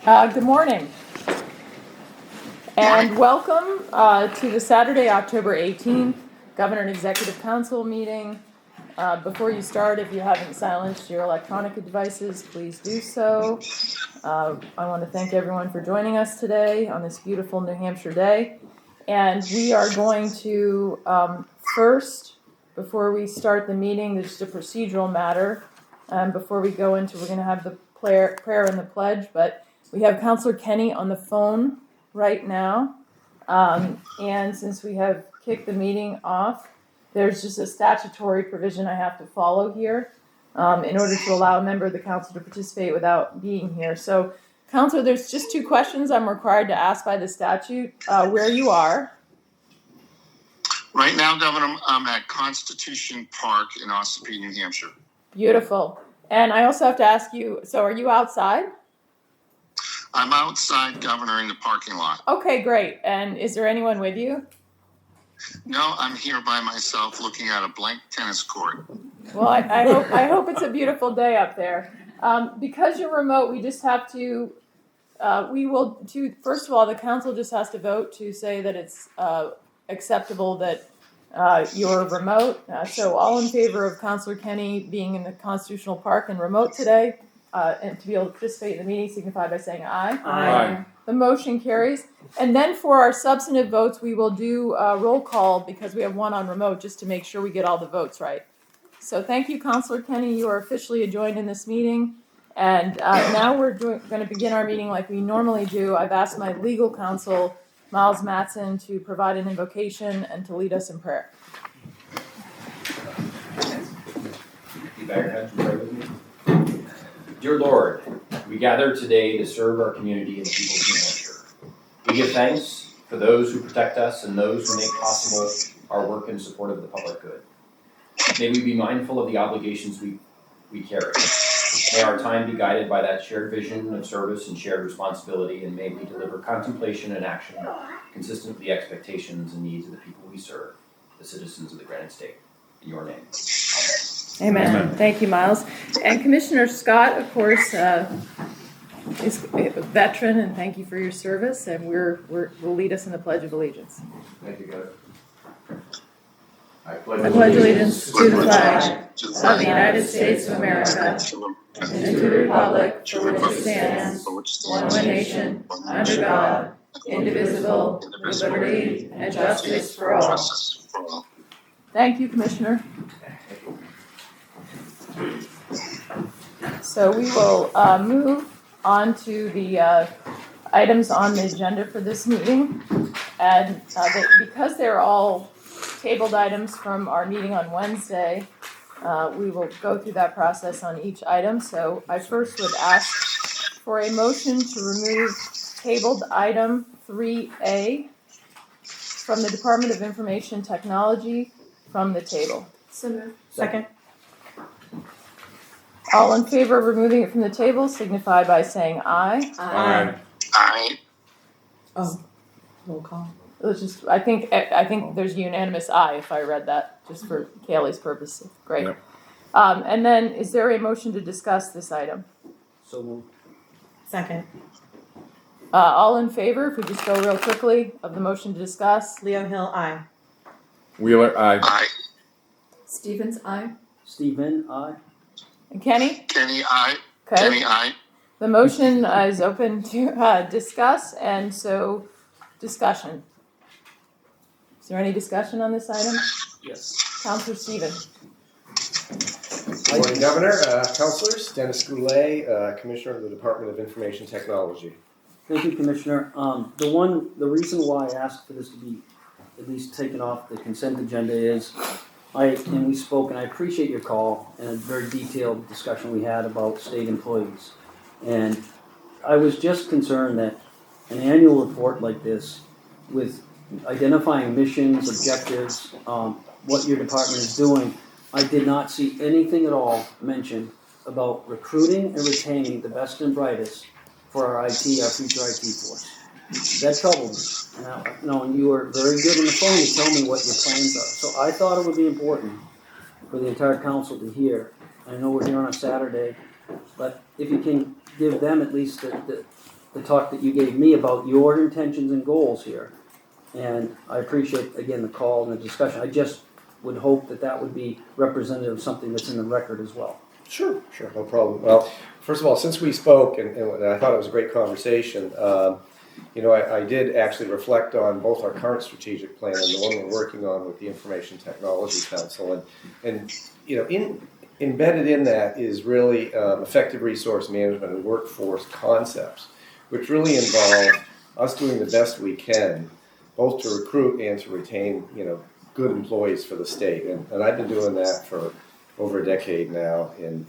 Good morning, and welcome to the Saturday, October 18th Governor and Executive Council meeting. Before you start, if you haven't silenced your electronic devices, please do so. I want to thank everyone for joining us today on this beautiful New Hampshire day. And we are going to first, before we start the meeting, there's just a procedural matter. Before we go into, we're going to have the prayer and the pledge, but we have Councilor Kenney on the phone right now. And since we have kicked the meeting off, there's just a statutory provision I have to follow here in order to allow a member of the council to participate without being here. So, Councilor, there's just two questions I'm required to ask by the statute. Where you are. Right now, Governor, I'm at Constitution Park in Ossipee, New Hampshire. Beautiful. And I also have to ask you, so are you outside? I'm outside, Governor, in the parking lot. Okay, great. And is there anyone with you? No, I'm here by myself looking at a blank tennis court. Well, I hope it's a beautiful day up there. Because you're remote, we just have to, first of all, the council just has to vote to say that it's acceptable that you're remote. So all in favor of Councilor Kenney being in the Constitutional Park and remote today, and to be able to participate in the meeting, signify by saying aye. Aye. The motion carries. And then for our substantive votes, we will do a roll call because we have one on remote just to make sure we get all the votes right. So thank you, Councilor Kenney. You are officially joined in this meeting. And now we're going to begin our meeting like we normally do. I've asked my legal counsel, Niles Mattson, to provide an invocation and to lead us in prayer. You bow your heads and pray with me. Dear Lord, we gather today to serve our community and the people of New Hampshire. We give thanks for those who protect us and those who make possible our work in support of the public good. May we be mindful of the obligations we carry. May our time be guided by that shared vision of service and shared responsibility, and may we deliver contemplation and action consistent with the expectations and needs of the people we serve, the citizens of the Granite State. In your name. Amen. Amen. Thank you, Miles. And Commissioner Scott, of course, is a veteran, and thank you for your service. And will lead us in the Pledge of Allegiance. Thank you, Governor. I pledge allegiance to the flag of the United States of America and to the republic for which it stands, one nation, under God, indivisible, with liberty and justice for all. Thank you, Commissioner. So we will move on to the items on the agenda for this meeting. And because they're all tabled items from our meeting on Wednesday, we will go through that process on each item. So I first would ask for a motion to remove tabled item 3A from the Department of Information Technology from the table. So moved. Second. All in favor of removing it from the table signify by saying aye. Aye. Aye. Oh, roll call. Let's just, I think there's a unanimous aye if I read that, just for Kaylee's purpose. Great. Yep. And then is there a motion to discuss this item? So moved. Second. All in favor, if we just go real quickly, of the motion to discuss? Leo Hill, aye. Wheeler, aye. Aye. Stevens, aye. Stephen, aye. And Kenny? Kenny, aye. Okay. Kenny, aye. The motion is open to discuss, and so discussion. Is there any discussion on this item? Yes. Councilor Stevens. Good morning, Governor, Councilors. Dennis Goulet, Commissioner of the Department of Information Technology. Thank you, Commissioner. The reason why I asked for this to be at least taken off the consent agenda is we spoke, and I appreciate your call and a very detailed discussion we had about state employees. And I was just concerned that an annual report like this, with identifying missions, objectives, what your department is doing, I did not see anything at all mentioned about recruiting and retaining the best and brightest for our future IT force. That troubled me. And you were very good on the phone to tell me what your plans are. So I thought it would be important for the entire council to hear. I know we're here on a Saturday, but if you can give them at least the talk that you gave me about your intentions and goals here. And I appreciate, again, the call and the discussion. I just would hope that that would be representative of something that's in the record as well. Sure, no problem. Well, first of all, since we spoke, and I thought it was a great conversation, I did actually reflect on both our current strategic plan and the one we're working on with the Information Technology Council. And embedded in that is really effective resource management and workforce concepts, which really involve us doing the best we can, both to recruit and to retain, good employees for the state. And I've been doing that for over a decade now. And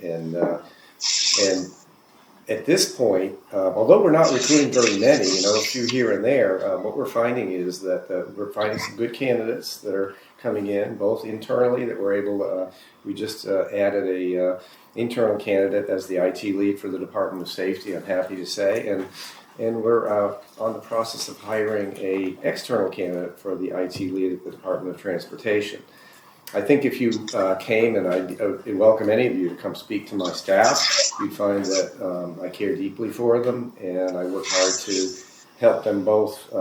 at this point, although we're not recruiting very many, a few here and there, what we're finding is that we're finding some good candidates that are coming in, both internally that we're able to, we just added a internal candidate as the IT lead for the Department of Safety, I'm happy to say, and we're on the process of hiring a external candidate for the IT lead at the Department of Transportation. I think if you came, and I'd welcome any of you to come speak to my staff, you'd find that I care deeply for them, and I work hard to help them both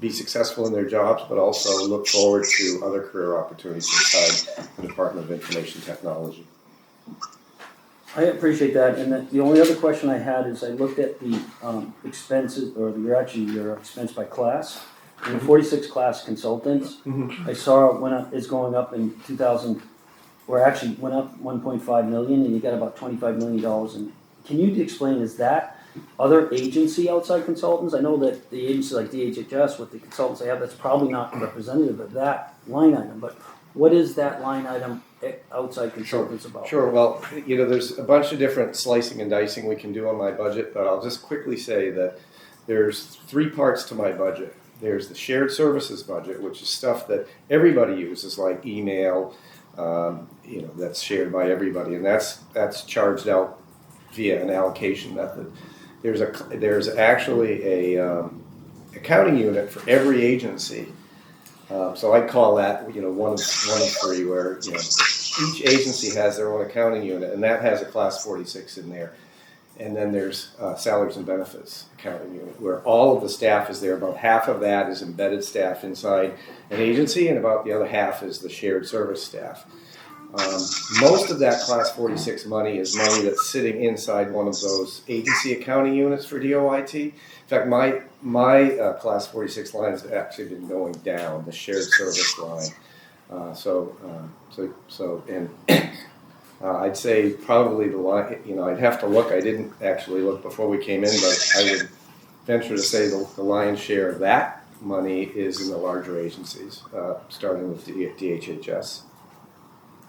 be successful in their jobs, but also look forward to other career opportunities inside the Department of Information Technology. I appreciate that, and the only other question I had is I looked at the expenses, or your expense by class, and the 46 class consultants. Mm-hmm. I saw it went up, is going up in 2000, or actually went up 1.5 million, and you got about $25 million. And can you explain, is that other agency outside consultants? I know that the agency like DHHS, with the consultants they have, that's probably not representative of that line item, but what is that line item outside consultants about? Sure. Well, there's a bunch of different slicing and dicing we can do on my budget, but I'll just quickly say that there's 3 parts to my budget. There's the shared services budget, which is stuff that everybody uses, like email, that's shared by everybody, and that's charged out via an allocation method. There's actually a accounting unit for every agency. So I call that, one of 3, where each agency has their own accounting unit, and that has a class 46 in there. And then there's salaries and benefits accounting unit, where all of the staff is there. About half of that is embedded staff inside an agency, and about the other half is the shared service staff. Most of that class 46 money is money that's sitting inside one of those agency accounting units for DOIT. In fact, my class 46 line has actually been going down, the shared service line. I'd say probably the line, I'd have to look. I didn't actually look before we came in, but I would venture to say the lion's share of that money is in the larger agencies, starting with DHHS.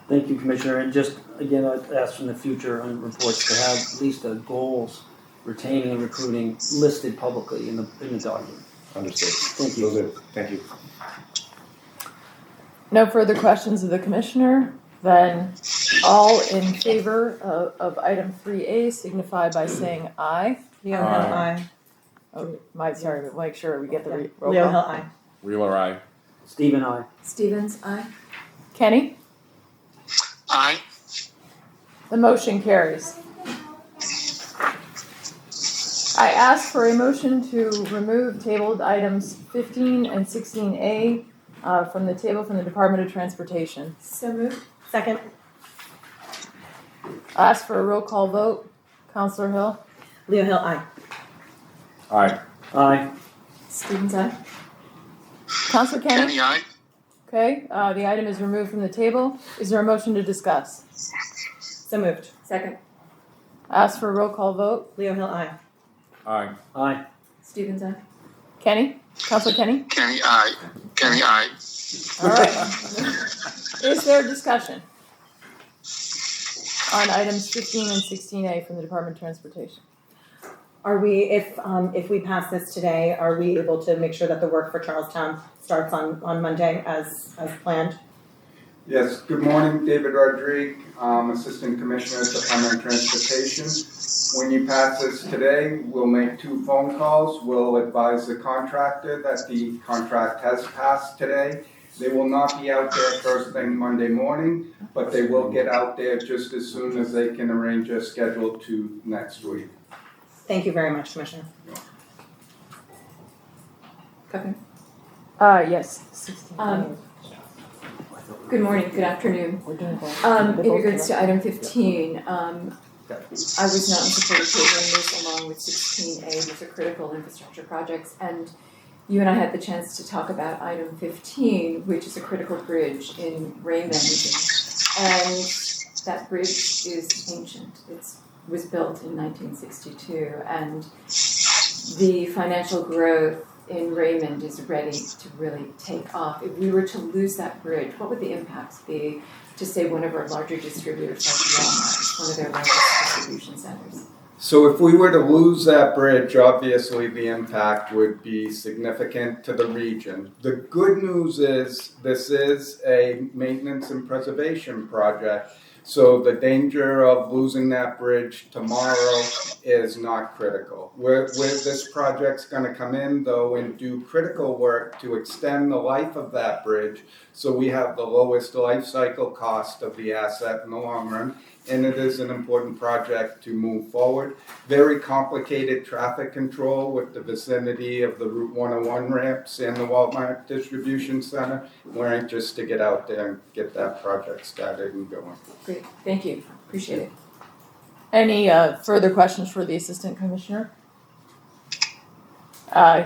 Thank you, Commissioner. And just, again, I'd ask in the future on reports to have at least the goals retaining and recruiting listed publicly in the document. Understood. Thank you. Will do. Thank you. No further questions of the Commissioner? Then all in favor of item 3A signify by saying aye. Leo Hill, aye. Oh, make sure we get the roll Leo call. Hill, aye. Wheeler, aye. Stephen, aye. Stevens, aye. Kenny? Aye. The motion carries. I ask for a motion to remove tabled items 15 and 16A from the table from the Department of Transportation. So moved. Second. I ask for a roll call vote. Councilor Hill? Leo Hill, aye. Aye. Aye. Stevens, aye. Councilor Kenney? Kenny, aye. Okay, the item is removed from the table. Is there a motion to discuss? So moved. Second. I ask for a roll call vote. Leo Hill, aye. Aye. Aye. Stevens, aye. Kenny? Councilor Kenny? Kenny, aye. Kenny, aye. All right. Is there discussion on items 15 and 16A from the Department of Transportation? Are we, if we pass this today, are we able to make sure that the work for Charlestown starts on Monday as planned? Yes, good morning, David Rodriguez, Assistant Commissioner at Department of Transportation. When you pass this today, we'll make 2 phone calls. We'll advise the contractor that the contract has passed today. They will not be out there first thing Monday morning, but they will get out there just as soon as they can arrange a schedule to next week. Thank you very much, Commissioner. Governor. Yes. 16. Good morning, good afternoon. We're doing both. In regards to item 15, I was not in support of tabling this along with 16A, these are critical infrastructure projects, and you and I had the chance to talk about item 15, which is a critical bridge in Raymond, and that bridge is ancient. It was built in 1962, and the financial growth in Raymond is ready to really take off. If we were to lose that bridge, what would the impacts be to, say, one of our larger distributors like Walmart, one of their largest distribution centers? So if we were to lose that bridge, obviously the impact would be significant to the region. The good news is this is a maintenance and preservation project. So the danger of losing that bridge tomorrow is not critical. Where this project's going to come in, though, and do critical work to extend the life of that bridge, so we have the lowest life cycle cost of the asset in the long run. And it is an important project to move forward. Very complicated traffic control with the vicinity of the Route 101 ramps and the Walmart distribution center. We're anxious to get out there and get that project started and going. Great, thank you, appreciate it. Any further questions for the Assistant Commissioner?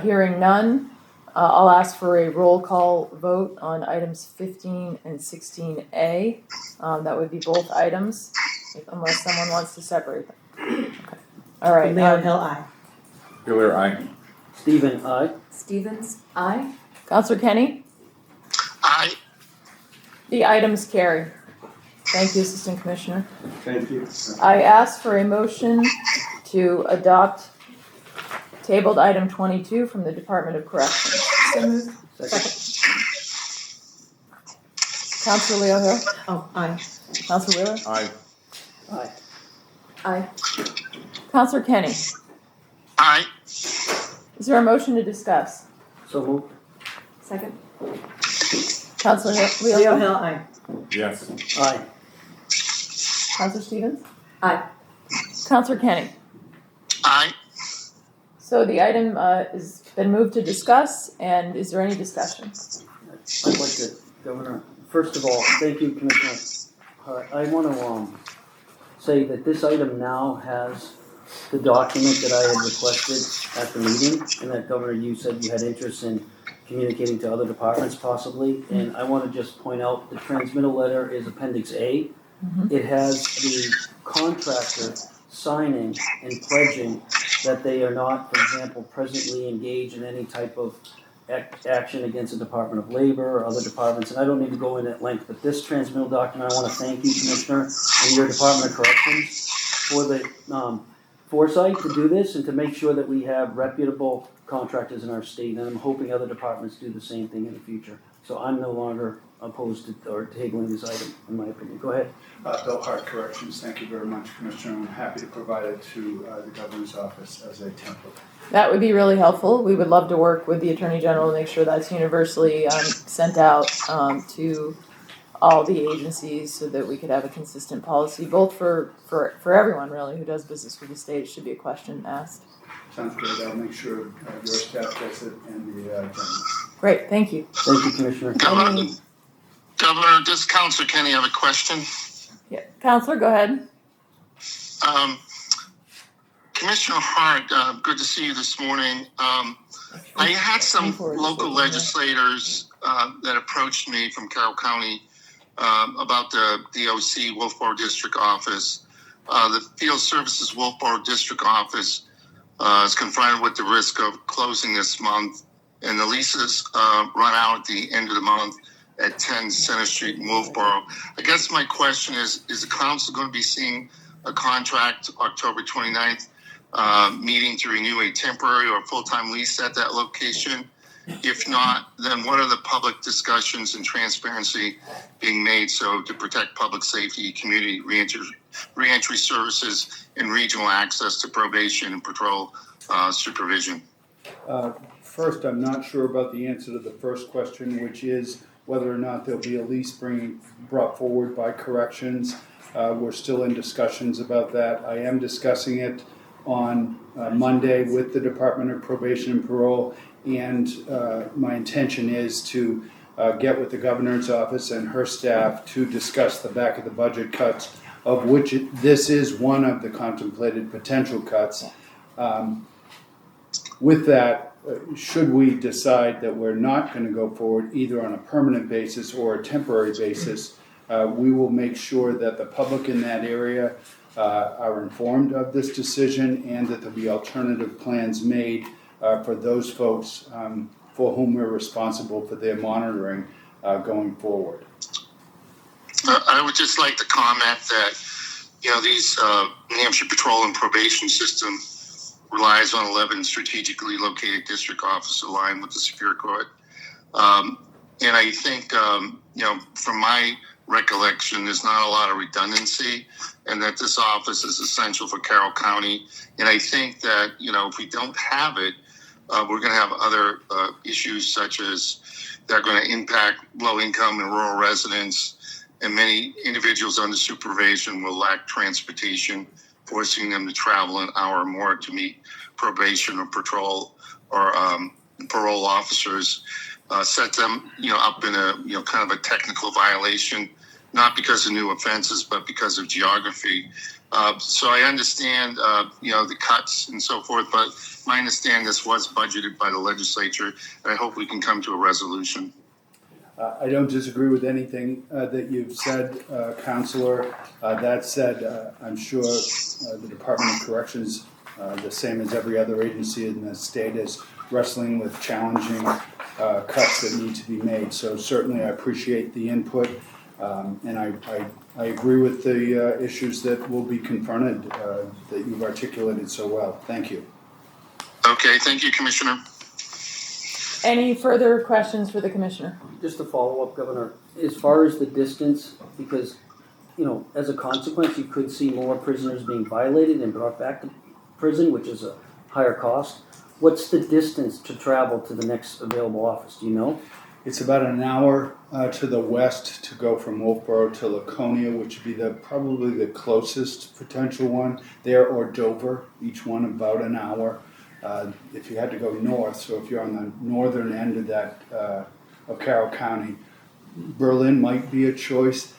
Hearing none, I'll ask for a roll call vote on items 15 and 16A. That would be both items, unless someone wants to separate them. Okay. All right. Leo Hill, aye. Goulet, aye. Stephen, aye. Stevens, aye. Councilor Kenney, Aye. the items carry. Thank you, Assistant Commissioner. Thank you. I ask for a motion to adopt tabled item 22 from the Department of Corrections. So moved. Second. Councilor Leo Hill, Oh, aye. Councilor Wheeler, Aye. Aye. Aye. Councilor Kenney. Aye. Is there a motion to discuss? So moved. Second. Councilor Leo Leo Hill, Hill, aye. Yes. Aye. Councilor Stevens, Aye. Councilor Kenney. Aye. So the item has been moved to discuss, and is there any discussion? I'd like to, Governor, first of all, thank you, Commissioner. I want to say that this item now has the document that I had requested at the meeting, and that, Governor, you said you had interest in communicating to other departments possibly, and I want to just point out the transmittal letter is Appendix A. Mhm. It has the contractor signing and pledging that they are not, for example, presently engaged in any type of action against the Department of Labor or other departments, and I don't need to go in at length, but this transmittal document, I want to thank you, Commissioner, and your Department of Corrections for the foresight to do this and to make sure that we have reputable contractors in our state, and I'm hoping other departments do the same thing in the future. So I'm no longer opposed to or tabling this item, in my opinion. Go ahead. Bill Hart, Corrections. Thank you very much, Commissioner. I'm happy to provide it to the Governor's office as a template. That would be really helpful. We would love to work with the Attorney General to make sure that's universally sent out to all the agencies so that we could have a consistent policy, both for everyone really who does business with the state. It should be a question asked. Sounds good. I'll make sure your staff gets it and the General. Great, thank you. Thank you, Commissioner. Governor, does Councilor Kenney have a question? Yeah, Councilor, go ahead. Commissioner Hart, good to see you this morning. I had some local legislators that approached me from Carroll County about the DOC Wolfboro District Office. The Field Services Wolfboro District Office is confronted with the risk of closing this month, and the leases run out at the end of the month at 10 Center Street in Wolfboro. I guess my question is the council going to be seeing a contract October 29th meeting to renew a temporary or full-time lease at that location? If not, then what are the public discussions and transparency being made so to protect public safety, community reentry services, and regional access to probation and patrol supervision? First, I'm not sure about the answer to the first question, which is whether or not there'll be a lease brought forward by corrections. We're still in discussions about that. I am discussing it on Monday with the Department of Probation and Parole, and my intention is to get with the governor's office and her staff to discuss the back of the budget cuts, of which this is one of the contemplated potential cuts. With that, should we decide that we're not going to go forward either on a permanent basis or a temporary basis, we will make sure that the public in that area are informed of this decision, and that there'll be alternative plans made for those folks for whom we're responsible for their monitoring going forward. I would just like to comment that, these New Hampshire Patrol and Probation System relies on 11 strategically located district offices aligned with the Superior Court. And I think, from my recollection, there's not a lot of redundancy, and that this office is essential for Carroll County. And I think that, if we don't have it, we're going to have other issues such as that are going to impact low-income and rural residents, and many individuals under supervision will lack transportation, forcing them to travel an hour or more to meet probation or patrol or parole officers, set them, up in a, kind of a technical violation, not because of new offenses, but because of geography. So I understand, the cuts and so forth, but my understanding this was budgeted by the legislature, and I hope we can come to a resolution. I don't disagree with anything that you've said, Councilor. That said, I'm sure the Department of Corrections, the same as every other agency in the state, is wrestling with challenging cuts that need to be made. So certainly I appreciate the input, and I agree with the issues that will be confronted that you've articulated so well. Thank you. Okay, thank you, Commissioner. Any further questions for the Commissioner? Just to follow up, Governor, as far as the distance, because, as a consequence, you could see more prisoners being violated and brought back to prison, which is a higher cost. What's the distance to travel to the next available office? Do you know? It's about an hour to the west to go from Wolfboro to Laconia, which would be probably the closest potential one there, or Dover, each one about an hour. If you had to go north, so if you're on the northern end of that of Carroll County, Berlin might be a choice.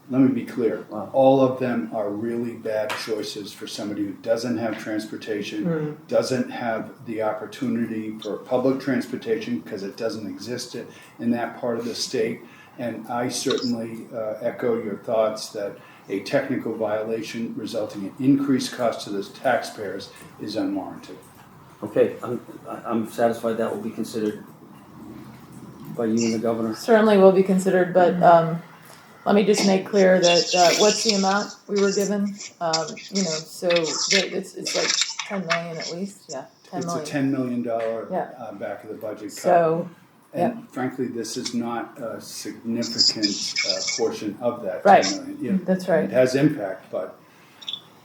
Let me be clear. Wow. All of them are really bad choices for somebody who doesn't have transportation, doesn't have the opportunity for public transportation because it doesn't exist in that part of the state. And I certainly echo your thoughts that a technical violation resulting in increased cost to the taxpayers is unwarranted. Okay, I'm satisfied that will be considered by you and the governor. Certainly will be considered, but let me just make clear that what's the amount we were given? So it's like 10 million at least. Yeah, 10 million. It's a $10 million back of the budget cut. So, and frankly, this is not a significant portion of that right. 10 million. That's right. It has impact, but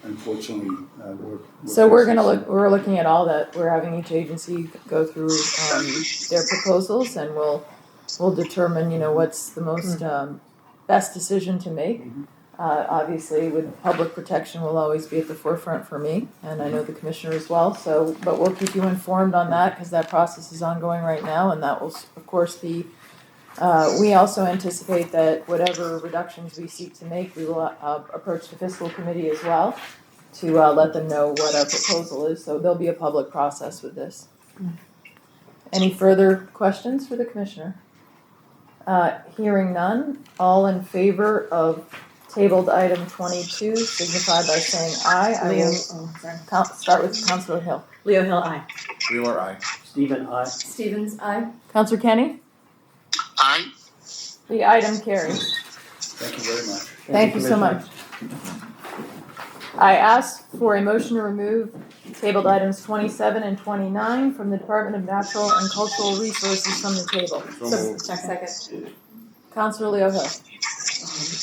unfortunately, we're looking at all that. We're having each agency go through their proposals, and we'll determine, what's the most best decision to make. Obviously, with public protection will always be at the forefront for me, and I know the Commissioner as well. So, but we'll keep you informed on that because that process is ongoing right now, and that will, of course, be. We also anticipate that whatever reductions we seek to make, we will approach the Fiscal Committee as well to let them know what our proposal is. So there'll be a public process with this. Any further questions for the Commissioner? Hearing none, all in favor of tabled item 22 signify by saying aye. Start with Councilor Hill. Leo Hill, aye. Wheeler, aye. Stephen, aye. Stevens, aye. Councilor Kenney? Aye. The item carries. Thank you very much. Thank you so much. I ask for a motion to remove tabled items 27 and 29 from the Department of Natural and Cultural Resources from the table. Second. Councilor Leo Hill.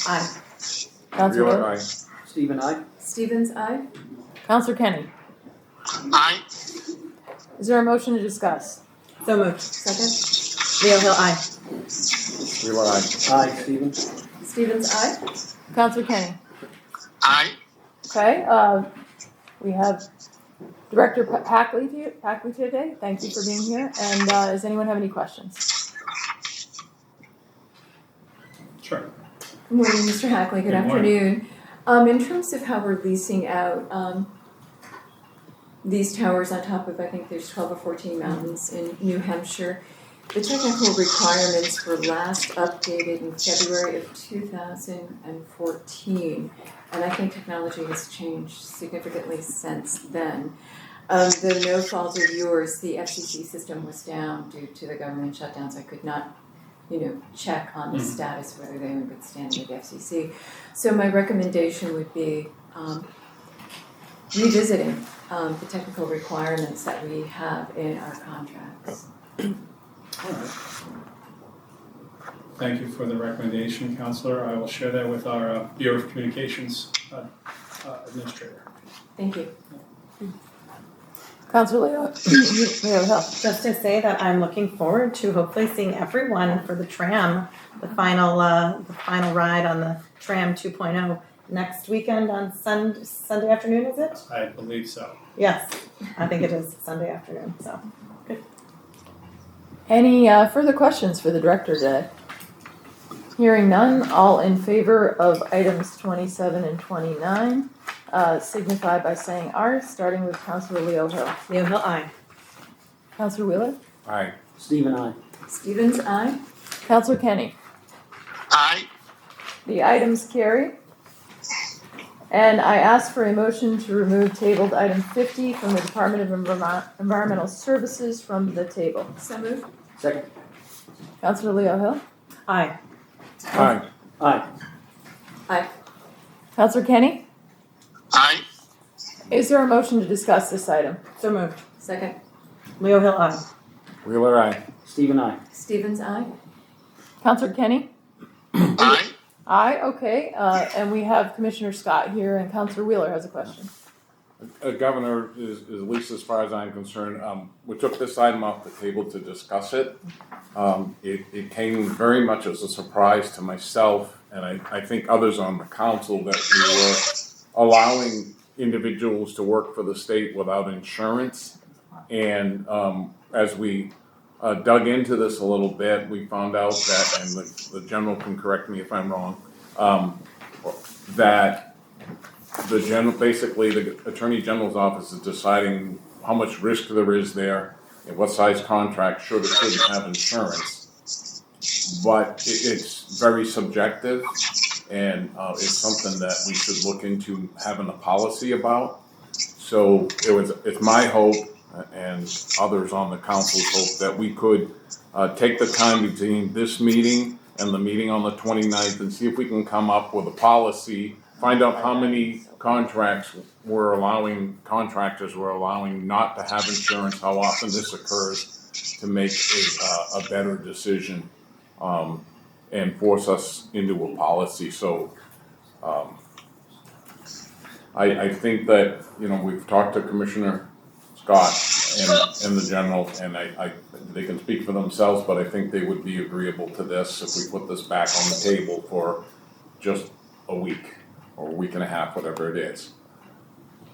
Aye. Councilor Wheeler, Hill. aye. Stephen, aye. Stevens, aye. Councilor Kenney. Aye. Is there a motion to discuss? So moved. Second. Leo Hill, aye. Wheeler, aye. Aye, Stephen. Stevens, aye. Councilor Kenney. Aye. Okay, we have Director Packley today, thank you for being here. And does anyone have any questions? Sure. Good morning, Mr. Hackley. Good afternoon. In terms of how we're leasing out these towers on top of, I think there's 12 or 14 mountains in New Hampshire, the technical requirements were last updated in February of 2014, and I think technology has changed significantly since then. The no fault of yours, the FCC system was down due to the government shutdown, so I could not, check on the status whether they were in good standing with the FCC. So my recommendation would be revisiting the technical requirements that we have in our contracts. Thank you for the recommendation, Councilor. I will share that with our Bureau of Communications Administrator. Thank you. Councilor Leo Hill. Just to say that I'm looking forward to hopefully seeing everyone for the tram, the final ride on the tram 2.0 next weekend on Sunday afternoon, is it? I believe so. Yes, I think it is Sunday afternoon, so. Any further questions for the director today? Hearing none, all in favor of items 27 and 29 signify by saying aye, starting with Councilor Leo Hill. Leo Hill, aye. Councilor Wheeler? Aye. Stephen, aye. Stevens, aye. Councilor Kenney? Aye. The items carry. And I ask for a motion to remove tabled item 50 from the Department of Environmental Services from the table. So moved. Second. Councilor Leo Hill? Aye. Aye. Aye. Aye. Councilor Kenney? Aye. Is there a motion to discuss this item? So moved. Second. Leo Hill, aye. Wheeler, aye. Stephen, aye. Stevens, aye. Councilor Kenney? Aye. Aye, okay. And we have Commissioner Scott here, and Councilor Wheeler has a question. Governor, is at least as far as I'm concerned, we took this item off the table to discuss it. It came very much as a surprise to myself, and I think others on the council, that we were allowing individuals to work for the state without insurance. And as we dug into this a little bit, we found out that, and the general can correct me if I'm wrong, that basically the Attorney General's office is deciding how much risk there is there and what size contract should or shouldn't have insurance. But it's very subjective, and it's something that we should look into having a policy about. So it's my hope, and others on the council's hope, that we could take the time between this meeting and the meeting on the 29th and see if we can come up with a policy, find out how many contractors we're allowing not to have insurance, how often this occurs, to make a better decision and force us into a policy. So I think that, we've talked to Commissioner Scott and the general, and they can speak for themselves, but I think they would be agreeable to this if we put this back on the table for just a week or a week and a half, whatever it is.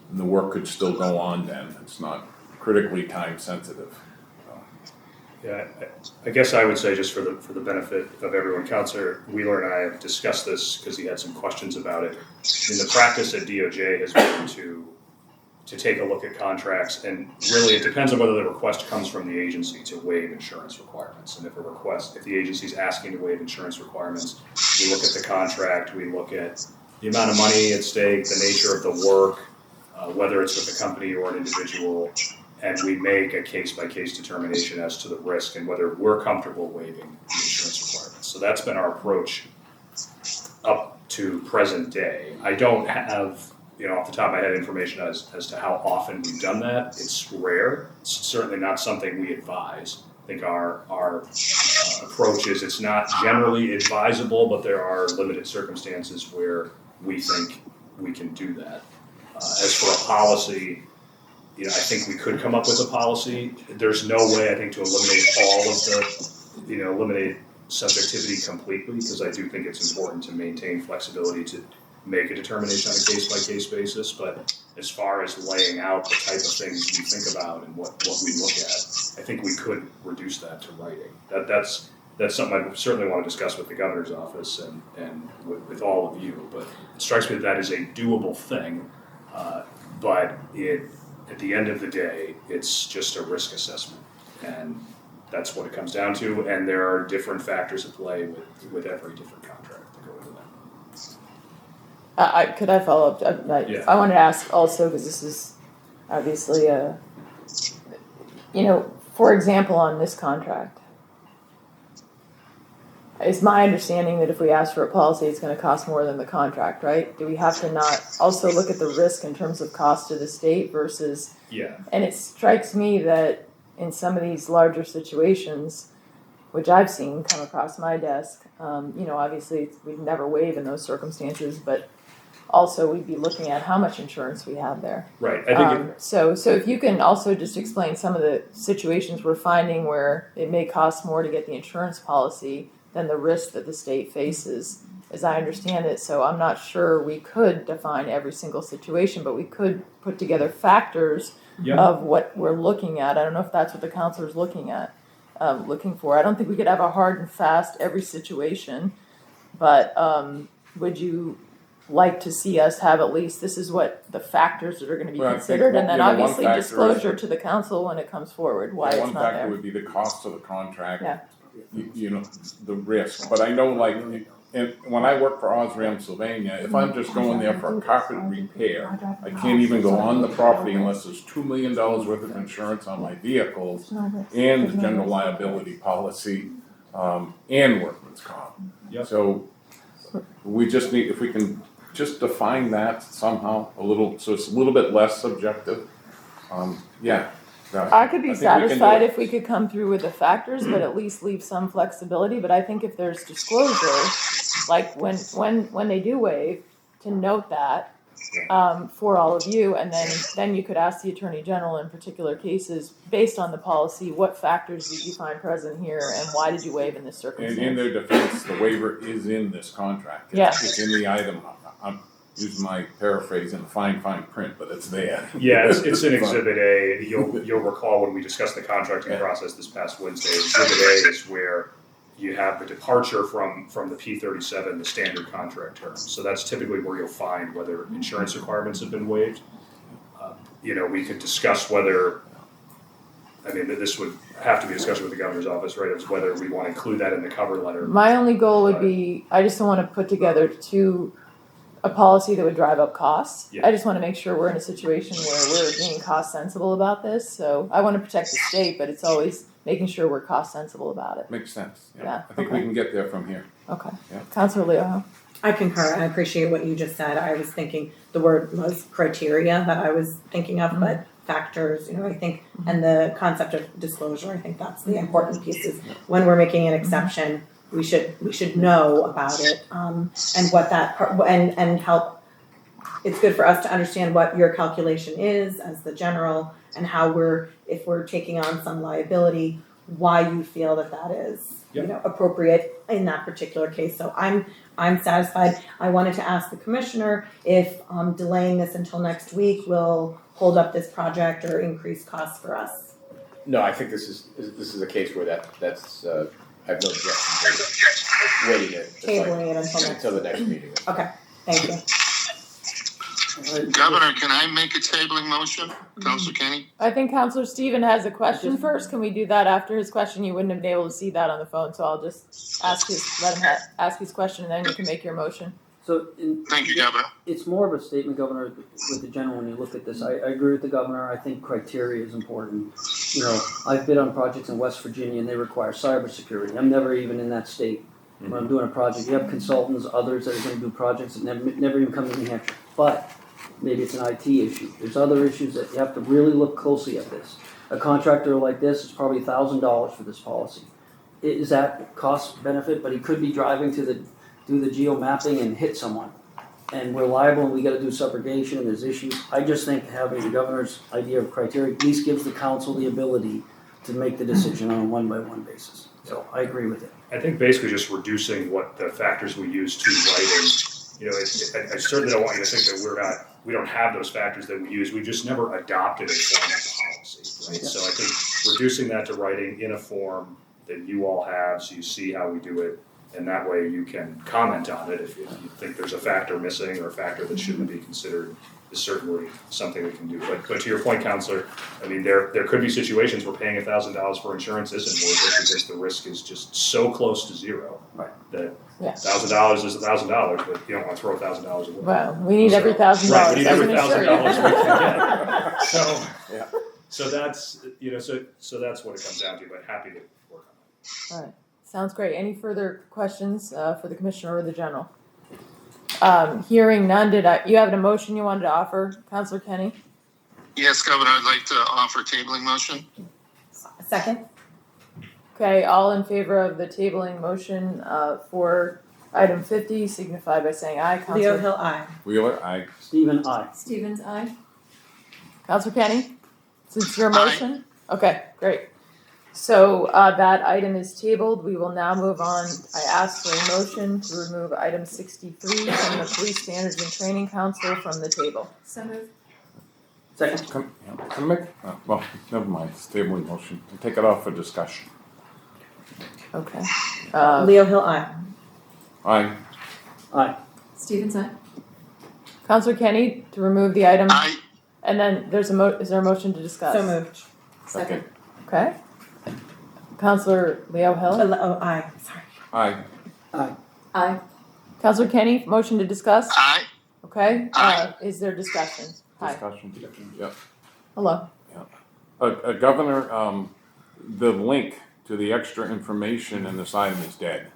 And the work could still go on then. It's not critically time sensitive. Yeah, I guess I would say, just for the benefit of everyone, Councilor Wheeler and I have discussed this because he had some questions about it. I mean, the practice at DOJ has been to take a look at contracts, and really it depends on whether the request comes from the agency to waive insurance requirements. And if the agency's asking to waive insurance requirements, we look at the contract, we look at the amount of money at stake, the nature of the work, whether it's with a company or an individual, and we make a case-by-case determination as to the risk and whether we're comfortable waiving the insurance requirements. So that's been our approach up to present day. I don't have, off the top of my head, information as to how often we've done that. It's rare. It's certainly not something we advise. I think our approach is it's not generally advisable, but there are limited circumstances where we think we can do that. As for a policy, I think we could come up with a policy. There's no way, I think, to eliminate all of eliminate subjectivity completely, because I do think it's important to maintain flexibility to make a determination on a case-by-case basis, but as far as laying out the type of things we think about and what we look at, I think we could reduce that to writing. That's something I certainly want to discuss with the governor's office and with all of you, but it strikes me that is a doable thing, but at the end of the day, it's just a risk assessment, and that's what it comes down to, and there are different factors at play with every different contract that go into that. Could I follow up? Yeah. I wanted to ask also, because this is obviously for example, on this contract, it's my understanding that if we ask for a policy, it's going to cost more than the contract, right? Do we have to not also look at the risk in terms of cost to the state versus? Yeah. And it strikes me that in some of these larger situations, which I've seen come across my desk, obviously we'd never waive in those circumstances, but also we'd be looking at how much insurance we have there. Right. I think so if you can also just explain some of the situations we're finding where it may cost more to get the insurance policy than the risk that the state faces, as I understand it. So I'm not sure we could define every single situation, but we could put together factors of what we're looking at. I don't know if that's what the counselor's looking for. I don't think we could have a hard and fast every situation, but would you like to see us have at least, this is what the factors that are going to be considered, and then obviously disclosure to the council when it comes forward, why it's not there. One factor would be the cost of the contract. Yeah. The risk. But I know, and when I work for Osram, Sylvania, if I'm just going there for a carpet repair, I can't even go on the property unless there's $2 million worth of insurance on my vehicles and the general liability policy and workman's comp. Yep. So we just need, if we can just define that somehow a little, so it's a little bit less subjective. I could be satisfied if we could come through with the factors, but at least leave some flexibility. But I think if there's disclosure, like when they do waive, to note that for all of you, and then you could ask the Attorney General in particular cases, based on the policy, what factors did you find present here, and why did you waive in this circumstance? And in their defense, the waiver is in this contract. It's in the item. I'm using my paraphrase in fine print, but it's there. Yeah, it's in Exhibit A. You'll recall when we discussed the contracting process this past Wednesday. Exhibit A is where you have the departure from the P37, the standard contract terms. So that's typically where you'll find whether insurance requirements have been waived. We could discuss whether, this would have to be a discussion with the governor's office, right? It's whether we want to include that in the cover letter. My only goal would be, I just don't want to put together a policy that would drive up costs. Yeah. I just want to make sure we're in a situation where we're being cost sensible about this. So I want to protect the state, but it's always making sure we're cost sensible about it. Makes sense. Yeah. I think we can get there from here. Okay. Yeah. Councilor Leo. I concur. I appreciate what you just said. I was thinking the word was criteria that I was thinking of, but factors, I think, and the concept of disclosure, I think that's the important piece is when we're making an exception, we should know about it, and what that and help. It's good for us to understand what your calculation is as the general, and how if we're taking on some liability, why you feel that is appropriate in that particular case. So I'm satisfied. I wanted to ask the commissioner if delaying this until next week will hold up this project or increase costs for us. No, I think this is a case where that's I have no objection to waiting it. Tabling it until the next meeting. Okay, thank you. Governor, can I make a tabling motion? Councilor Kenney? I think Councilor Stevens has a question first. Can we do that after his question? You wouldn't have been able to see that on the phone, so I'll just let him ask his question, and then you can make your motion. So, Thank you, Governor. it's more of a statement, Governor, with the general when you look at this. I agree with the governor. I think criteria is important. I've bid on projects in West Virginia and they require cybersecurity. I'm never even in that state. When I'm doing a project, you have consultants, others that are going to do projects that never even come to New Hampshire. But maybe it's an IT issue. There's other issues that you have to really look closely at this. A contractor like this is probably $1,000 for this policy. Is that cost benefit? But he could be driving do the geo mapping and hit someone. And we're liable and we got to do subrogation and there's issues. I just think having the governor's idea of criteria at least gives the council the ability to make the decision on a one-by-one basis. So I agree with it. I think basically just reducing what the factors we use to writing I certainly don't want you to think that we don't have those factors that we use. We just never adopted a form of policy, right? So I think reducing that to writing in a form that you all have, so you see how we do it, and that way you can comment on it if you think there's a factor missing or a factor that shouldn't be considered, is certainly something we can do. But to your point, Counselor, I mean, there could be situations where paying $1,000 for insurance isn't worth it because the risk is just so close to zero. Right. That Yeah. $1,000 is $1,000, but you don't want to throw $1,000 away. Well, we need every $1,000. Right, we need every I can $1,000 assure we you. can get. So that's, so that's what it comes down to, but happy to work on it. All right, sounds great. Any further questions for the commissioner or the general? Hearing none, you have a motion you wanted to offer, Councilor Kenney? Yes, Governor, I'd like to offer tabling motion. Second? Okay, all in favor of the tabling motion for item 50, signify by saying aye. Leo Councilor, Hill, aye. Wheeler, aye. Stephen, aye. Stevens, aye. Councilor Kenney? Since your motion? Okay, great. So that item is tabled. We will now move on. I ask for a motion to remove item 63 from the Police Standards and Training Council from the table. So moved. Second. Can I make, well, never mind, it's tabling motion. Take it off for discussion. Okay. Leo Hill, aye. Aye. Aye. Stevens, aye. Councilor Kenney to remove the item. Aye. And then there's is there a motion to discuss? So moved. Second. Okay. Councilor Leo Hill. Aye, sorry. Aye. Aye. Councilor Kenney, motion to discuss? Aye. Okay. Aye. Is there discussion? Hi. Discussion. Yep. Hello. Governor, the link to the extra information in this item is dead.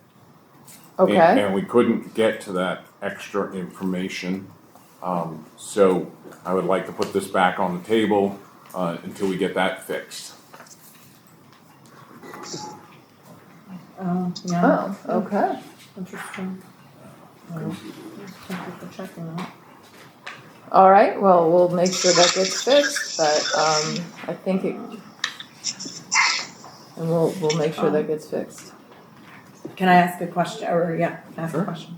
Okay. And we couldn't get to that extra information. So I would like to put this back on the table until we get that fixed. Yeah, Oh, okay. interesting. Thank you for checking that. All right. Well, we'll make sure that gets fixed, but I think it, and we'll make sure that gets fixed. Can I ask a question, ask Sure. a question?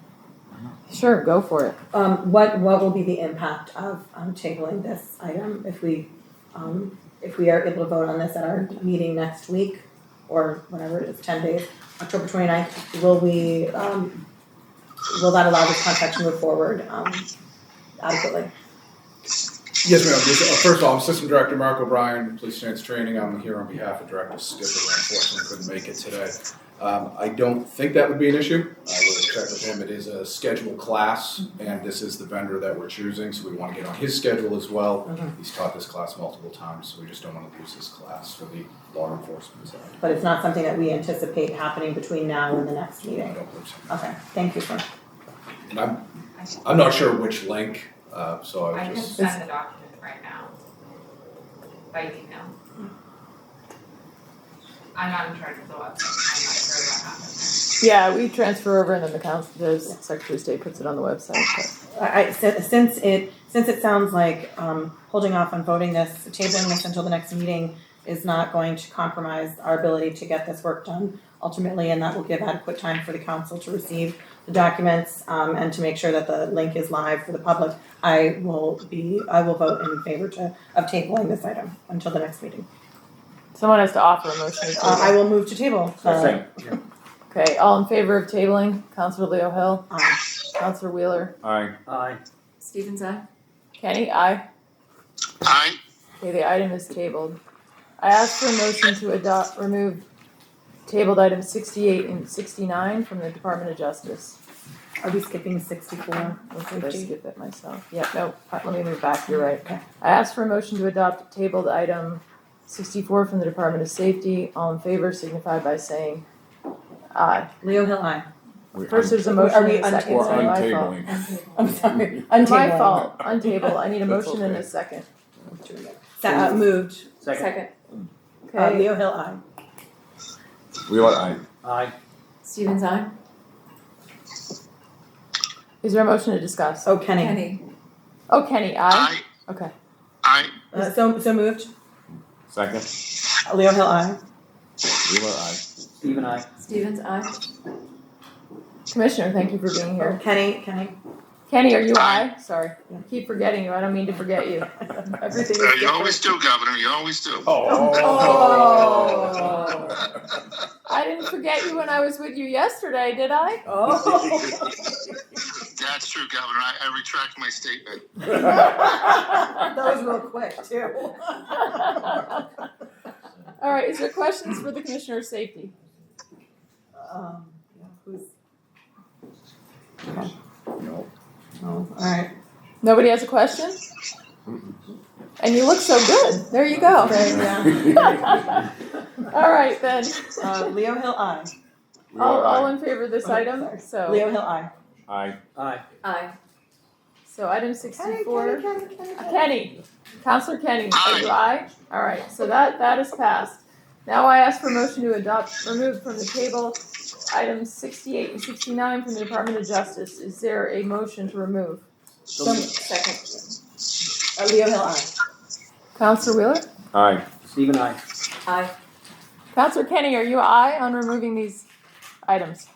Sure, go for it. What will be the impact of tabling this item if we are able to vote on this at our meeting next week, or whatever it is, 10 days, October 29th, will that allow this contract to move forward adequately? Yes, ma'am. First of all, I'm Assistant Director Mark O'Brien, Police Standards Training. I'm here on behalf of Director Skipper, who unfortunately couldn't make it today. I don't think that would be an issue. I will check with him. It is a scheduled class, and this is the vendor that we're choosing, so we want to get on his schedule as well. He's taught this class multiple times, so we just don't want to lose this class for the law enforcement side. But it's not something that we anticipate happening between now and the next I meeting? don't believe so. Okay, thank you, sir. And I'm not sure which link, so I I can just. send the document right now by email. I'm not in charge of the website, I'm not sure what happened there. Yeah, we transfer over, and then the Secretary of State puts it on the website. But. Since it sounds like holding off on voting this, tabling this until the next meeting is not going to compromise our ability to get this work done ultimately, and that will give adequate time for the council to receive the documents and to make sure that the link is live for the public, I will vote in favor of tabling this item until the next meeting. Someone has to offer a motion to table. I will move to table. Okay, all in favor of tabling? Councilor Leo Hill? Aye. Councilor Wheeler? Aye. Aye. Stevens, aye. Kenny? Aye. Aye. Okay, the item is tabled. I ask for a motion to remove tabled items 68 and 69 from the Department of Justice. Are we skipping 64? Did I skip it myself? Yeah, no, let me move back, you're right. Okay. I ask for a motion to adopt tabled item 64 from the Department of Safety. All in favor signify by saying aye. Leo Hill, aye. First, there's a motion Are we and a second. We're Sorry, my fault. untabling. I'm sorry. My Untabling. fault. Untable. I need a That's motion and a okay. second. Moved. Second. Okay. Leo Hill, aye. Wheeler, aye. Aye. Stevens, aye. Is there a motion to discuss? Oh, Kenny. Kenny. Oh, Kenny, aye. Aye. Okay. Aye. So moved. Second. Leo Hill, aye. Wheeler, aye. Stephen, aye. Stevens, aye. Commissioner, thank you for being here. Kenny. Kenny, are you aye? Sorry, I keep forgetting you. I don't mean to forget you. Everything is You different. always do, Governor, you always do. Oh. I didn't forget you when I was with you yesterday, did I? That's true, Governor, I retract my statement. That was real quick too. All right, is there questions for the Commissioner of Safety? Who's? No. Oh, all right. Nobody has a question? And you look so good. There you go. Yeah. All right, then. Leo Hill, aye. All in favor of this item? So, Leo Hill, aye. Aye. Aye. Aye. so item 64. Kenny. Councilor Kenny, are you aye? All right, so that is passed. Now I ask for motion to remove from the table items 68 and 69 from the Department of Justice. Is there a motion to remove? Second. Leo Hill, aye. Councilor Wheeler? Aye. Stephen, aye. Aye. Councilor Kenny, are you aye on removing these items?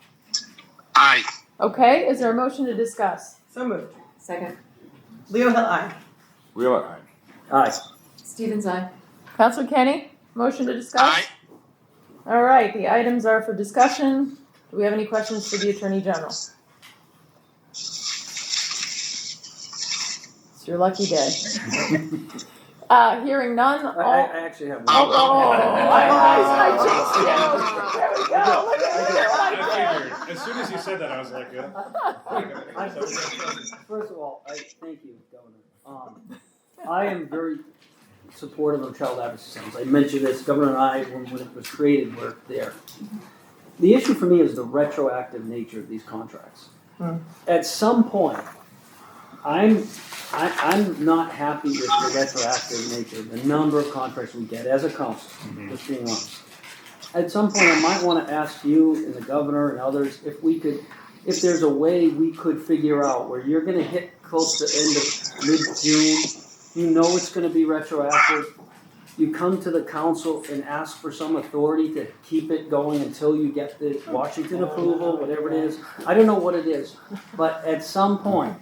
Aye. Okay, is there a motion to discuss? So moved. Second. Leo Hill, aye. Wheeler, aye. Aye. Stevens, aye. Councilor Kenny, motion to discuss? Aye. All right, the items are for discussion. Do we have any questions for the Attorney General? It's your lucky day. Hearing none, all... I actually have one. I jinxed you. There we go. Look at what I did. As soon as you said that, I was like, First of all, thank you, Governor. I am very supportive of child advocacy centers. I mentioned this, Governor and I, when it was created, were there. The issue for me is the retroactive nature of these contracts. At some point, I'm not happy with the retroactive nature, the number of contracts we get as a council, just being honest. At some point, I might want to ask you and the governor and others if there's a way we could figure out where you're going to hit close to the end of mid-June, you know it's going to be retroactive, you come to the council and ask for some authority to keep it going until you get the Washington approval, whatever it is. I don't know what it is, but at some point,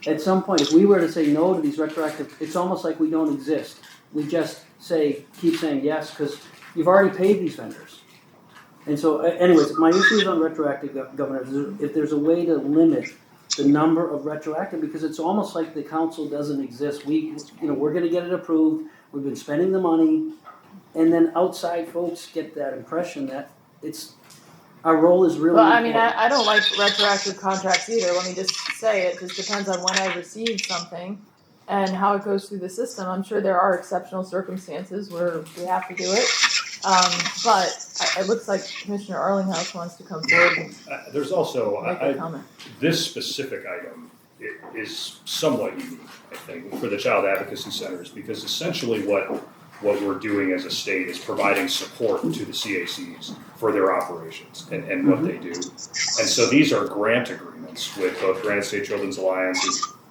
if we were to say no to these retroactive, it's almost like we don't exist. We just keep saying yes, because you've already paid these vendors. And so, anyways, my issue is on retroactive, Governor. If there's a way to limit the number of retroactive, because it's almost like the council doesn't exist. We're going to get it approved. We've been spending the money, and then outside folks get that impression that our role is really. Well, I mean, important. I don't like retroactive contracts either. Let me just say it just depends on when I receive something and how it goes through the system. I'm sure there are exceptional circumstances where we have to do it. But it looks like Commissioner Arlinghouse wants to come forward and there's also, make a comment. this specific item is somewhat unique, I think, for the child advocacy centers, because essentially what we're doing as a state is providing support to the CACs for their operations and what they do. And so these are grant agreements with both Granite State Children's Alliance,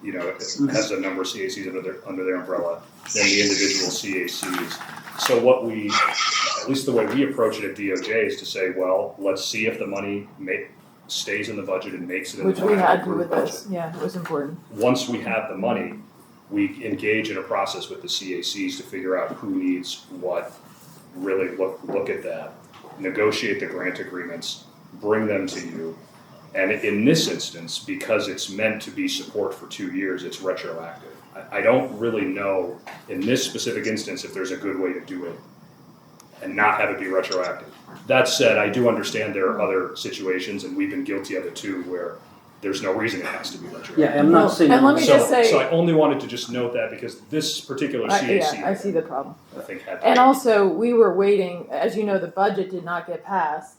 who has a number of CACs under their umbrella, then the individual CACs. So what at least the way we approach it at DOJ is to say, well, let's see if the money stays in the budget and makes it in the Which we had to approved with budget. this. Yeah, it was important. Once we have the money, we engage in a process with the CACs to figure out who needs what, really look at that, negotiate the grant agreements, bring them to you. And in this instance, because it's meant to be support for 2 years, it's retroactive. I don't really know in this specific instance if there's a good way to do it and not have it be retroactive. That said, I do understand there are other situations, and we've been guilty of it too, where there's no reason it has to be retroactive. Yeah, I'm not saying. And let me just say, So I only wanted to just note that because this particular CAC, I see the problem. I think had. And also, we were waiting, as you know, the budget did not get passed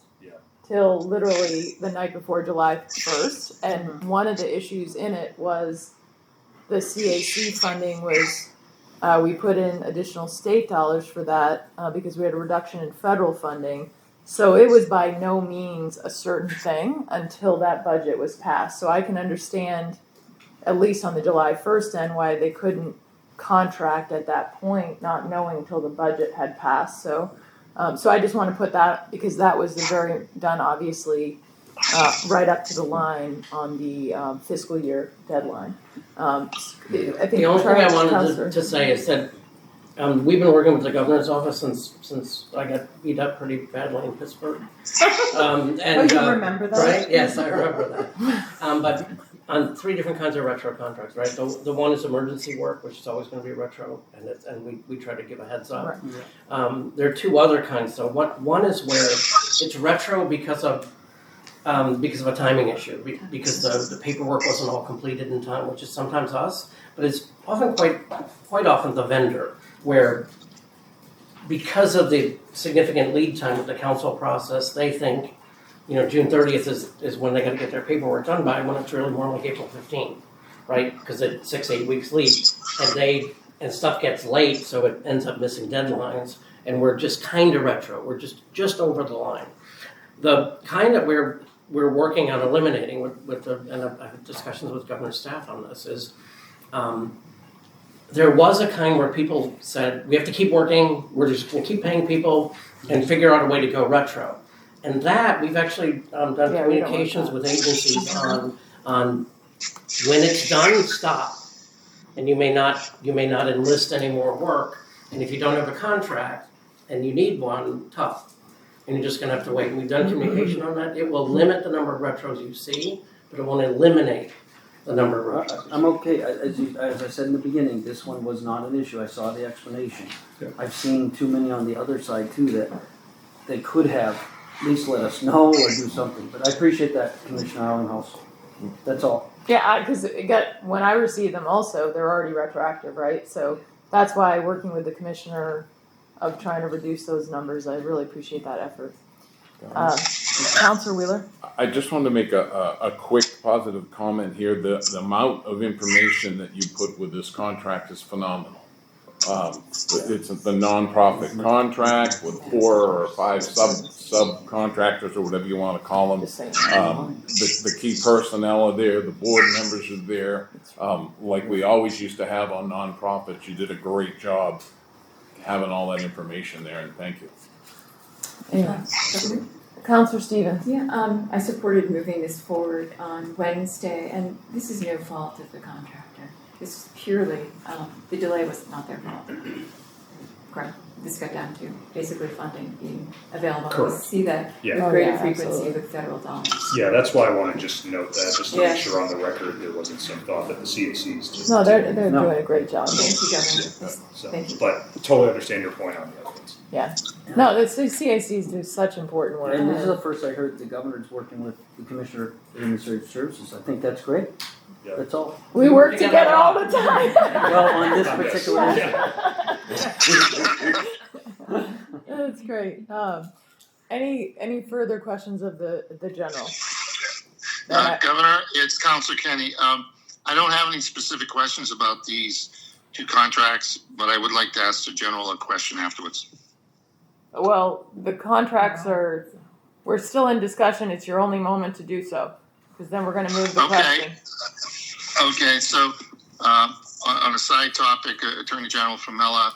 till literally the night before July 1st. And one of the issues in it was the CAC funding was, we put in additional state dollars for that because we had a reduction in federal funding. So it was by no means a certain thing until that budget was passed. So I can understand, at least on the July 1st end, why they couldn't contract at that point, not knowing until the budget had passed. So I just want to put that, because that was done obviously right up to the line on the fiscal year deadline. I think The only thing I wanted Councilor- to say is that we've been working with the governor's office since I got beat up pretty badly in Pittsburgh. Oh, you remember that? Right? Yes, I remember that. But on 3 different kinds of retro contracts, right? The one is emergency work, which is always going to be retro, and we try to give a heads up. Right. There are 2 other kinds. So one is where it's retro because of a timing issue, because the paperwork wasn't all completed in time, which is sometimes us, but it's often quite often the vendor, where because of the significant lead time of the council process, they think, June 30th is when they got to get their paperwork done by, when it's really more like April 15th, right? Because it's 6-8 weeks lead, and stuff gets late, so it ends up missing deadlines, and we're just kind of retro. We're just over the line. The kind that we're working on eliminating and I've had discussions with governor's staff on this is, there was a kind where people said, we have to keep working, we're just going to keep paying people and figure out a way to go retro. And that, we've actually done communications with agencies on when it's done, stop. And you may not enlist any more work. And if you don't have a contract and you need one, tough. And you're just going to have to wait. And we've done communication on that. It will limit the number of retros you see, but it won't eliminate the number of retros. I'm okay. As I said in the beginning, this one was not an issue. I saw the explanation. Yeah. I've seen too many on the other side too that they could have at least let us know or do something. But I appreciate that, Commissioner Allenhouse. That's all. Yeah, because when I receive them also, they're already retroactive, right? So that's why working with the commissioner of trying to reduce those numbers, I really appreciate that effort. Councilor Wheeler? I just wanted to make a quick positive comment here. The amount of information that you put with this contract is phenomenal. It's the nonprofit contract with 4 or 5 subcontractors or whatever you want to call them. The key personnel are there, the board members are there. Like we always used to have on nonprofits. You did a great job having all that information there, and thank you. Yeah. Councilor Stevens? Yeah, I supported moving this forward on Wednesday, and this is no fault of the contractor. This is purely, the delay was not their fault. Correct. This got down to basically funding being available. Correct. We see that Yeah. with greater yeah, frequency absolutely. with federal dollars. Yeah, that's why I want to just note that, just to Yeah. make sure on the record there wasn't some thought that the CACs just. No, they're No. doing a great job. Thank you, Governor. So, Thank you. but totally understand your point on the other ones. Yeah. No, the CACs do such important work. And this is the first I heard the governor's working with the Commissioner of Administrative Services. I think that's great. Yeah. That's all. We work together all the time. Well, on this particular issue. That's great. Any further questions of the general? Governor, it's Councilor Kenney. I don't have any specific questions about these 2 contracts, but I would like to ask the general a question afterwards. Well, the contracts we're still in discussion. It's your only moment to do so, because then we're going to move the question. Okay, so on a side topic, Attorney General Famella,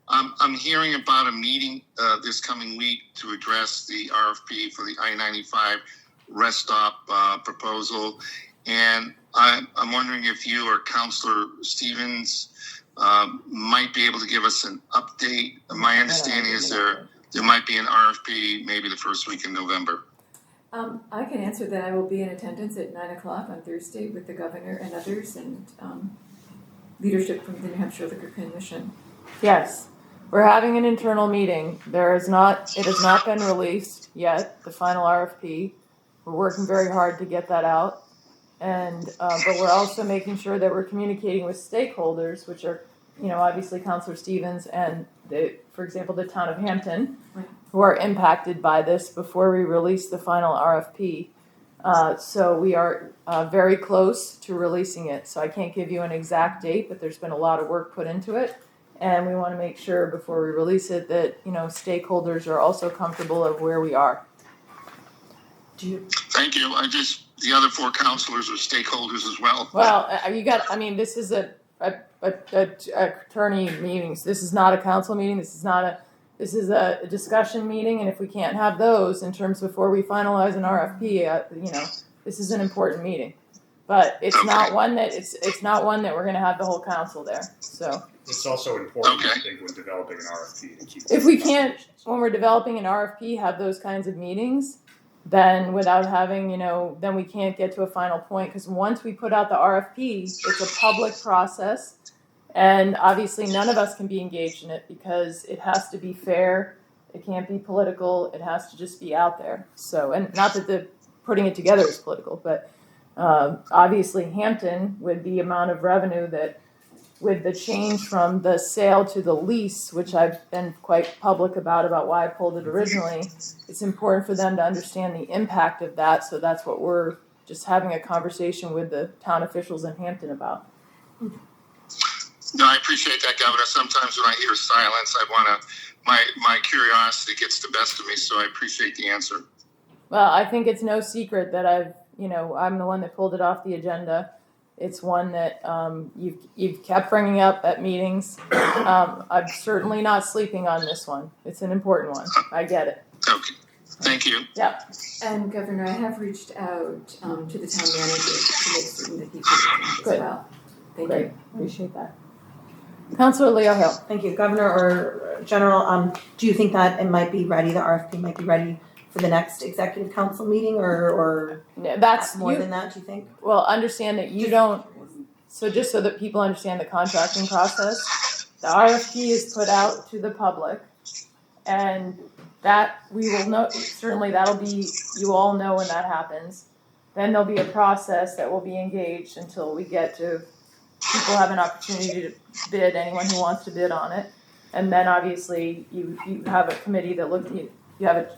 I'm hearing about a meeting this coming week to address the RFP for the I-95 rest stop proposal, and I'm wondering if you or Councilor Stevens might be able to give us an update. My understanding is there might be an RFP maybe the first week in November. I can answer that. I will be in attendance at 9 o'clock on Thursday with the governor and others and leadership from the New Hampshire Liquor Commission. Yes, we're having an internal meeting. It has not been released yet, the final RFP. We're working very hard to get that out. And, but we're also making sure that we're communicating with stakeholders, which are, obviously Councilor Stevens and for example, the town of Hampton, who are impacted by this before we release the final RFP. So we are very close to releasing it. So I can't give you an exact date, but there's been a lot of work put into it. And we want to make sure before we release it that, stakeholders are also comfortable of where we are. Thank you. The other 4 councilors are stakeholders as well. Well, this is a attorney meeting. So this is not a council meeting. This is not this is a discussion meeting, and if we can't have those in terms before we finalize an RFP, this is an important meeting. But it's not one that it's not one that we're going to have the whole council there. So It's also important, I think, when developing an RFP to keep. if we can't, when we're developing an RFP, have those kinds of meetings, then without having, then we can't get to a final point, because once we put out the RFP, it's a public process, and obviously none of us can be engaged in it because it has to be fair, it can't be political, it has to just be out there. So, and not that the putting it together is political, but obviously Hampton, with the amount of revenue that, with the change from the sale to the lease, which I've been quite public about why I pulled it originally, it's important for them to understand the impact of that. So that's what we're just having a conversation with the town officials in Hampton about. No, I appreciate that, Governor. Sometimes when I hear silence, my curiosity gets the best of me, so I appreciate the answer. Well, I think it's no secret that I'm the one that pulled it off the agenda. It's one that you've kept bringing up at meetings. I'm certainly not sleeping on this one. It's an important one. I get it. Okay, thank you. Yeah. And Governor, I have reached out to the town manager to make certain that he can as well. Thank you. Appreciate that. Councilor Leo Hill. Thank you, Governor or General. Do you think that it might be ready? The RFP might be ready for the next executive council meeting, or that's more than that? Do you think? Well, understand that you don't. So just so that people understand the contracting process, the RFP is put out to the public, and that we will know. Certainly, that'll be, you all know when that happens. Then there'll be a process that will be engaged until we get to people have an opportunity to bid. Anyone who wants to bid on it, and then obviously you have a committee that looks. You have a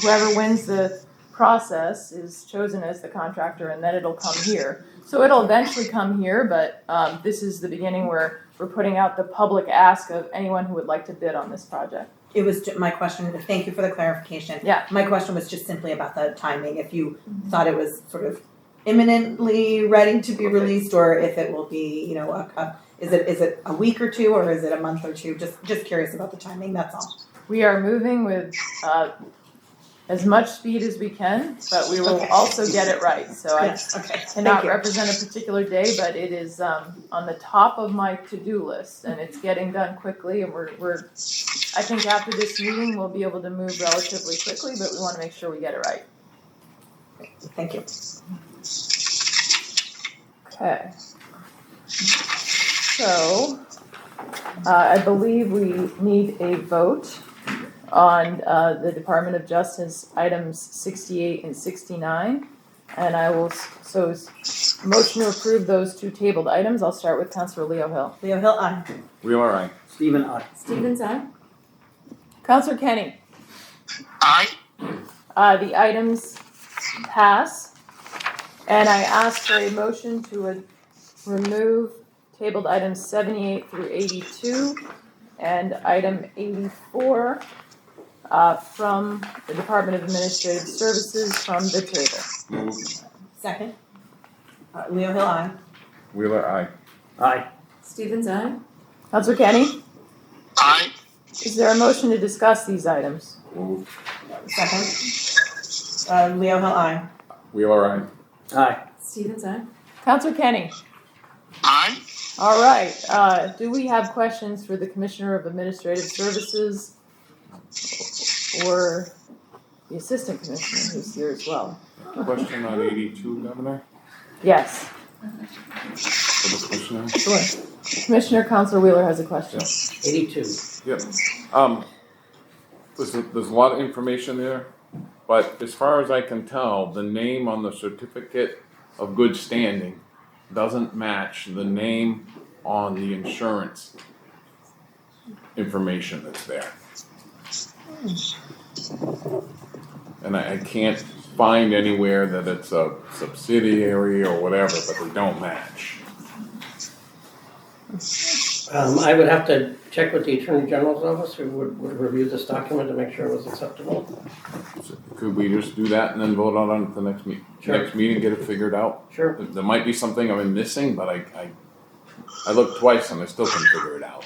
whoever wins the process is chosen as the contractor, and then it'll come here. So it'll eventually come here, but this is the beginning where we're putting out the public ask of anyone who would like to bid on this project. It was my question. Thank you for the clarification. Yeah. My question was just simply about the timing. If you thought it was sort of imminently ready to be released, or if it will be, is it a week or two, or is it a month or two? Just curious about the timing. That's all. We are moving with as much speed as we can, but we will also get it right. So I cannot represent a particular day, but it is on the top of my to-do list, and it's getting done quickly. And we're I think after this meeting we'll be able to move relatively quickly, but we want to make sure we get it right. Thank you. Okay. So I believe we need a vote on the Department of Justice items 68 and 69. And I will, motion to approve those two tabled items. I'll start with Councilor Leo Hill. Leo Hill, aye. Wheeler, aye. Stephen, aye. Stevens, aye. Councilor Kenney. Aye. The items pass. And I ask for a motion to remove tabled items 78 through 82 and item 84 from the Department of Administrative Services from the table. Move. Second. Leo Hill, aye. Wheeler, aye. Aye. Stevens, aye. Councilor Kenney, Aye. is there a motion to discuss these items? Move. Second. Leo Hill, aye. Wheeler, aye. Aye. Stevens, aye. Councilor Kenney. Aye. All right. Do we have questions for the Commissioner of Administrative Services or the Assistant Commissioner who's here as well? Question on 82, Governor? Yes. For the Commissioner? Sure. Commissioner Councilor Wheeler has a question. 82. Yep. There's a lot of information there, but as far as I can tell, the name on the certificate of good standing doesn't match the name on the insurance information that's there. And I can't find anywhere that it's a subsidiary or whatever, but they don't match. I would have to check with the Attorney General's office, who would review this document to make sure it was acceptable. So could we just do that and then vote on it at the next meeting? Sure. Next meeting, get it figured out? Sure. There might be something I'm missing, but I looked twice and I still couldn't figure it out.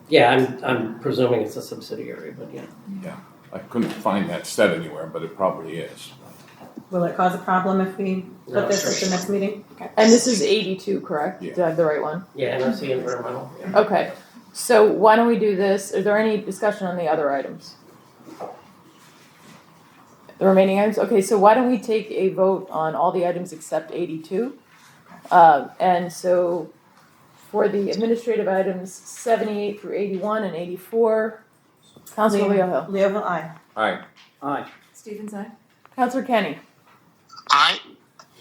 Yeah, I'm presuming it's a subsidiary, but yeah. I couldn't find that said anywhere, but it probably is. Will it cause a problem if we No, put this sure. at the next meeting? Okay. And this is 82, correct? Yeah. Do I have the right one? Yeah, NRC environmental. Yeah. Okay, so why don't we do this? Is there any discussion on the other items? The remaining items? Okay, so why don't we take a vote on all the items except 82? And so for the administrative items 78 through 81 and 84, Councilor Leo Hill. Leoville, aye. Aye. Aye. Stevens, aye. Councilor Kenney. Aye.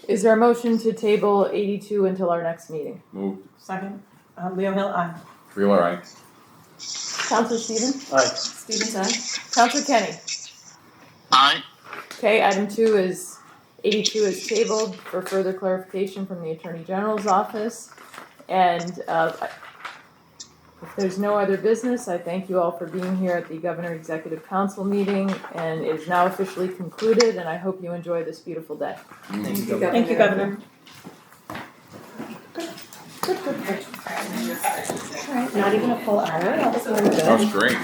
Is there a motion to table 82 until our next meeting? Move. Second. Leoville, aye. Wheeler, aye. Councilor Stevens? Aye. Stevens, aye. Councilor Kenney? Aye. Okay, item 2 is 82 is tabled for further clarification from the Attorney General's office. And if there's no other business, I thank you all for being here at the Governor Executive Council meeting, and it is now officially concluded, and I hope you enjoy this beautiful day. Thank you, Governor. Thank you, Governor. All right, not even a full hour, that was really good. That was great.